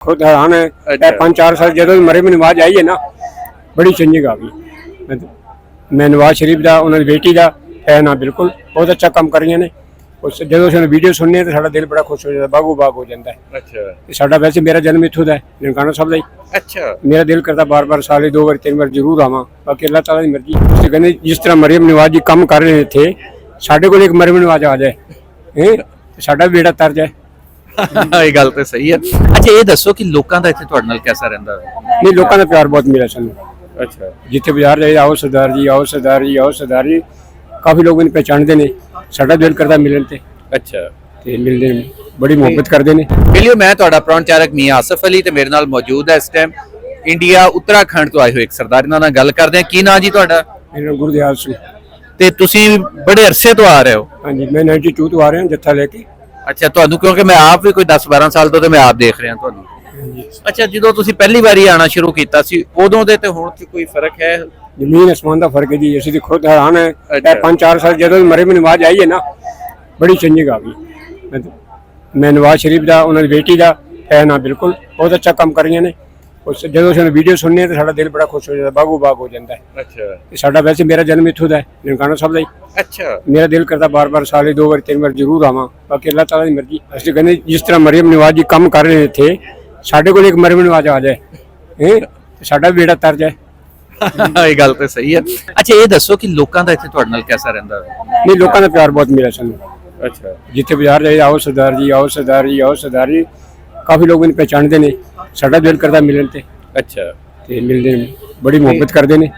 खुद हैरान है। अच्छा। 5-4 साल जो मरे में नवाज आई है ना, बड़ी चेंजिंग आ गई। मैं नवाज शरीफ का उन्होंने बेटी का फैन हाँ, बिल्कुल बहुत अच्छा काम कर रही ने। उस जो वीडियो सुनने तो साਡਾ दिल बड़ा खुश हो जाता, बागो बाग हो जाता है। अच्छा साਡਾ वैसे मेरा जन्म इत्थों का है, ननकाना साहब का ही। अच्छा मेरा दिल करता बार बार साले 2 बार 3 बार जरूर आवां, बाकी अल्लाह ताला की मर्जी। उससे कहने जिस तरह मरियम नवाज जी काम कर रहे थे, साढ़े को एक मरियम नवाज आ जाए साਡਾ भी बेड़ा तर जाए। ਇਹ ਗੱਲ ਤੇ ਸਹੀ ਹੈ। ਅੱਛਾ ਇਹ ਦੱਸੋ ਕਿ ਲੋਕਾਂ ਦਾ ਇੱਥੇ ਤੁਹਾਡੇ ਨਾਲ ਕਿਹਦਾ ਰਹਿੰਦਾ ਹੈ? नहीं लोगों का प्यार बहुत मिला सानू, ਅੱਛਾ जिथे बाजार जाए आओ सरदार जी, आओ सरदार जी, आओ सरदार जी। काफ़ी लोग इन्हें पहचानते ने, साਡਾ दिल करता मिलन ते ਅੱਛਾ मिलते बड़ी मुहब्बत करते हैं। ਮਿਲਿਓ ਮੈਂ ਤੁਹਾਡਾ ਪ੍ਰੌਣਚਾਰਕ ਮੀਆਂ ਆਸਫ ਅਲੀ ਤੇ ਮੇਰੇ ਨਾਲ ਮੌਜੂਦ ਹੈ ਇਸ ਟਾਈਮ ਇੰਡੀਆ ਉੱਤਰਾਖੰਡ ਤੋਂ ਆਏ ਹੋਏ ਇੱਕ ਸਰਦਾਰ, ਇਹਨਾਂ ਨਾਲ ਗੱਲ ਕਰਦੇ ਹਾਂ। ਕੀ ਨਾਂ ਜੀ ਤੁਹਾਡਾ? मेरा नाम गुरदयाल सिंह। ਤੇ ਤੁਸੀਂ ਬੜੇ ਅਰਸੇ ਤੋਂ ਆ ਰਹੇ ਹੋ? हाँ जी, मैं 92 तो आ रहे हैं जत्था लेके। ਅੱਛਾ ਤੁਹਾਨੂੰ ਕਿਉਂਕਿ ਮੈਂ ਆਪ ਵੀ ਕੋਈ 10-12 ਸਾਲ ਤੋਂ ਤੇ ਮੈਂ ਆਪ ਦੇਖ ਰਿਹਾ ਤੁਹਾਨੂੰ। ਅੱਛਾ ਜਦੋਂ ਤੁਸੀਂ ਪਹਿਲੀ ਵਾਰੀ ਆਣਾ ਸ਼ੁਰੂ ਕੀਤਾ ਸੀ ਉਦੋਂ ਦੇ ਤੇ ਹੁਣ 'ਚ ਕੋਈ ਫਰਕ ਹੈ? जमीन आसमान का फर्क है जी। असं तो खुद हैरान है। अच्छा। 5-4 साल जो मरे में नवाज आई है ना, बड़ी चेंजिंग आ गई। मैं नवाज शरीफ का उन्होंने बेटी का फैन हाँ, बिल्कुल बहुत अच्छा काम कर रही ने। उस जो वीडियो सुनने तो साਡਾ दिल बड़ा खुश हो जाता, बागो बाग हो जाता है। ਅੱਛਾ साਡਾ वैसे मेरा जन्म इत्थों का है, ननकाना साहब का ही। ਅੱਛਾ मेरा दिल करता बार बार साले 2 बार 3 बार जरूर आवां, बाकी अल्लाह ताला की मर्जी। असं कहने जिस तरह मरियम नवाज जी काम कर रहे थे, साढ़े को एक मरियम नवाज आ जाए साਡਾ भी बेड़ा तर जाए। ਇਹ ਗੱਲ ਤੇ ਸਹੀ ਹੈ। ਅੱਛਾ ਇਹ ਦੱਸੋ ਕਿ ਲੋਕਾਂ ਦਾ ਇੱਥੇ ਤੁਹਾਡੇ ਨਾਲ ਕਿਹਦਾ ਰਹਿੰਦਾ ਹੈ? नहीं लोगों का प्यार बहुत मिला सानू, ਅੱਛਾ जिथे बाजार जाए आओ सरदार जी, आओ सरदार जी, आओ सरदार जी। काफ़ी लोग इन्हें पहचानते ने, साਡਾ दिल करता मिलन ते ਅੱਛਾ मिलते बड़ी मुहब्बत करते हैं।